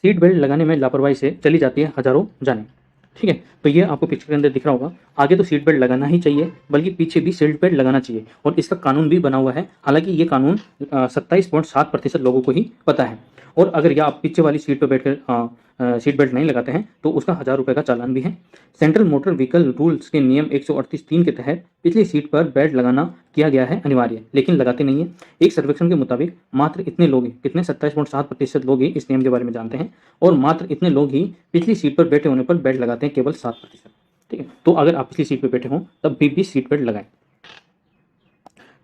Seat belt लगाने में लापरवाही से चली जाती है हजारों जानें। ठीक है, तो ये आपको पिक्चर के अंदर दिख रहा होगा। आगे तो सीट बेल्ट लगाना ही चाहिए, बल्कि पीछे भी सीट बेल्ट लगाना चाहिए, और इसका कानून भी बना हुआ है। हालांकि ये कानून 27.7% लोगों को ही पता है। और अगर या आप पीछे वाली सीट पर बैठकर सीट बेल्ट नहीं लगाते हैं तो उसका 1000 रुपये का चालान भी है। सेंट्रल मोटर व्हीकल रूल्स के नियम 138(3) के तहत पिछली सीट पर बेल्ट लगाना किया गया है अनिवार्य, लेकिन लगाते नहीं है। एक सर्वेक्षण के मुताबिक मात्र इतने लोग ही, कितने 27.7% लोग ही इस नियम के बारे में जानते हैं, और मात्र इतने लोग ही पिछली सीट पर बैठे होने पर बेल्ट लगाते हैं, केवल 7%। ठीक है, तो अगर आप पिछली सीट पर बैठे हों तब भी सीट बेल्ट लगाएं।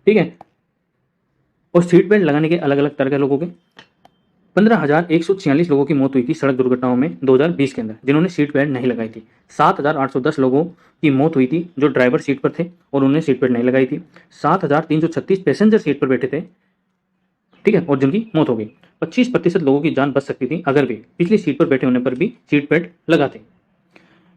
ठीक है, और सीट बेल्ट लगाने के अलग अलग तरह के लोगों के 15,146 लोगों की मौत हुई थी सड़क दुर्घटनाओं में 2020 के अंदर, जिन्होंने सीट बेल्ट नहीं लगाई थी। 7,810 लोगों की मौत हुई थी जो ड्राइवर सीट पर थे और उन्होंने सीट बेल्ट नहीं लगाई थी। 7,336 पैसेंजर सीट पर बैठे थे, ठीक है, और जिनकी मौत हो गई। 25% लोगों की जान बच सकती थी अगर वे पिछली सीट पर बैठे होने पर भी सीट बेल्ट लगाते।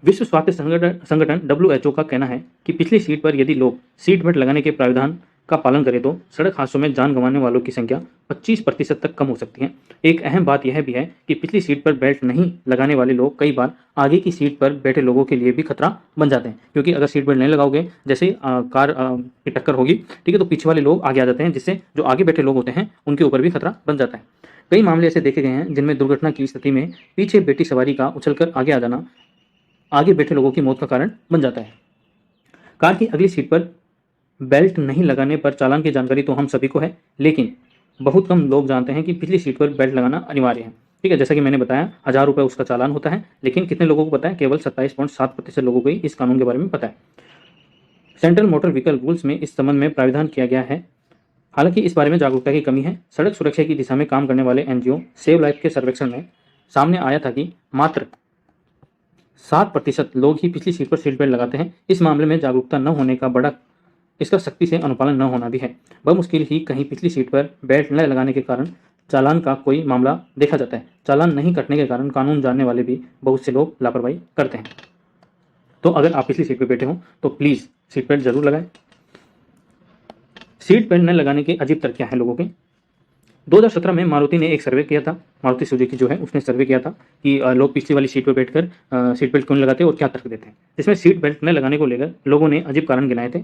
विश्व स्वास्थ्य संगठन WHO का कहना है कि पिछली सीट पर यदि लोग सीट बेल्ट लगाने के प्रावधान का पालन करें तो सड़क हादसों में जान गंवाने वालों की संख्या 25% तक कम हो सकती है। एक अहम बात यह भी है कि पिछली सीट पर बेल्ट नहीं लगाने वाले लोग कई बार आगे की सीट पर बैठे लोगों के लिए भी खतरा बन जाते हैं, क्योंकि अगर सीट बेल्ट नहीं लगाओगे, जैसे कार की टक्कर होगी, ठीक है, तो पीछे वाले लोग आगे आ जाते हैं, जिससे जो आगे बैठे लोग होते हैं उनके ऊपर भी खतरा बन जाता है। कई मामले ऐसे देखे गए हैं जिनमें दुर्घटना की स्थिति में पीछे बैठी सवारी का उछलकर आगे आ जाना आगे बैठे लोगों की मौत का कारण बन जाता है। कार की अगली सीट पर बेल्ट नहीं लगाने पर चालान की जानकारी तो हम सभी को है, लेकिन बहुत कम लोग जानते हैं कि पिछली सीट पर बेल्ट लगाना अनिवार्य है। ठीक है, जैसा कि मैंने बताया 1000 रुपये उसका चालान होता है, लेकिन कितने लोगों को पता है? केवल 27.7% लोगों को ही इस कानून के बारे में पता है। सेंट्रल मोटर व्हीकल रूल्स में इस संबंध में प्राविधान किया गया है। हालांकि इस बारे में जागरूकता की कमी है। सड़क सुरक्षा की दिशा में काम करने वाले NGO सेव लाइफ के सर्वेक्षण में सामने आया था कि मात्र 7% लोग ही पिछली सीट पर सीट बेल्ट लगाते हैं। इस मामले में जागरूकता न होने का बड़ा इसका सख्ती से अनुपालन न होना भी है। बमुश्किल ही कहीं पिछली सीट पर बेल्ट न लगाने के कारण चालान का कोई मामला देखा जाता है। चालान नहीं कटने के कारण कानून जानने वाले भी बहुत से लोग लापरवाही करते हैं। तो अगर आप पिछली सीट पर बैठे हों तो प्लीज़ सीट बेल्ट जरूर लगाएं। सीट बेल्ट न लगाने के अजीब तर्क क्या हैं लोगों के? 2017 में मारुति ने एक सर्वे किया था, मारुति सुजुकी जो है उसने सर्वे किया था कि लोग पिछली वाली सीट पर बैठकर सीट बेल्ट क्यों नहीं लगाते और क्या तर्क देते हैं। जिसमें सीट बेल्ट न लगाने को लेकर लोगों ने अजीब कारण गिनाए थे।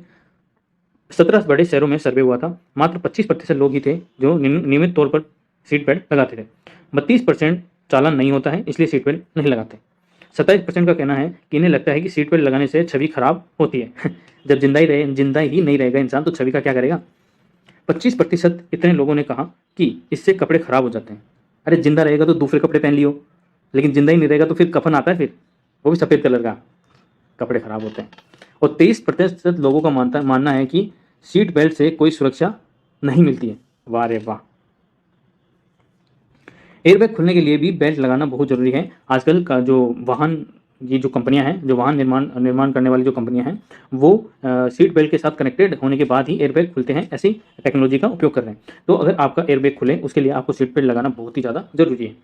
17 बड़े शहरों में सर्वे हुआ था। मात्र 25% लोग ही थे जो नियमित तौर पर सीट बेल्ट लगाते थे। 32% चालान नहीं होता है, इसलिए सीट बेल्ट नहीं लगाते। 27% का कहना है कि इन्हें लगता है कि सीट बेल्ट लगाने से छवि खराब होती है। जब जिंदा ही नहीं रहेगा इंसान तो छवि का क्या करेगा। 25% इतने लोगों ने कहा कि इससे कपड़े खराब हो जाते हैं। अरे जिंदा रहेगा तो दूसरे कपड़े पहन लियो, लेकिन जिंदा ही नहीं रहेगा तो फिर कफन आता है, फिर वो भी सफ़ेद कलर का, कपड़े खराब होते हैं। और 23% लोगों का मानना है कि सीट बेल्ट से कोई सुरक्षा नहीं मिलती है। वाह रे वाह। एयरबैग खुलने के लिए भी बेल्ट लगाना बहुत जरूरी है। आजकल का जो वाहन ये जो कंपनियां हैं, जो वाहन निर्माण करने वाली जो कंपनियां हैं, वो सीट बेल्ट के साथ कनेक्टेड होने के बाद ही एयरबैग खुलते हैं, ऐसी टेक्नोलॉजी का उपयोग कर रहे हैं। तो अगर आपका एयरबैग खुले उसके लिए आपको सीट बेल्ट लगाना बहुत ही ज़्यादा जरूरी है।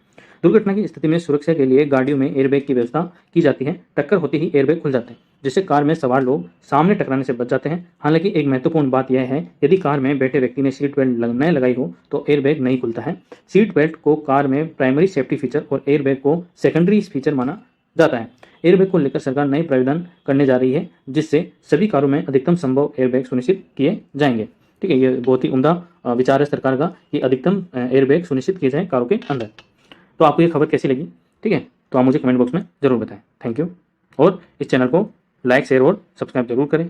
दुर्घटना की स्थिति में सुरक्षा के लिए गाड़ियों में एयरबैग की व्यवस्था की जाती है। टक्कर होते ही एयरबैग खुल जाते हैं, जिससे कार में सवार लोग सामने टकराने से बच जाते हैं। हालांकि एक महत्वपूर्ण बात यह है, यदि कार में बैठे व्यक्ति ने सीट बेल्ट न लगाई हो तो एयरबैग नहीं खुलता है। सीट बेल्ट को कार में प्राइमरी सेफ्टी फीचर और एयरबैग को सेकेंडरी फीचर माना जाता है। एयरबैग को लेकर सरकार नए प्रावधान करने जा रही है, जिससे सभी कारों में अधिकतम संभव एयरबैग सुनिश्चित किए जाएंगे। ठीक है, ये बहुत ही उम्दा विचार है सरकार का कि अधिकतम एयरबैग सुनिश्चित किए जाएं कारों के अंदर। तो आपको ये खबर कैसी लगी? ठीक है, तो आप मुझे कमेंट बॉक्स में ज़रूर बताएं। Thank you. और इस चैनल को लाइक, शेयर और सब्सक्राइब जरूर करें।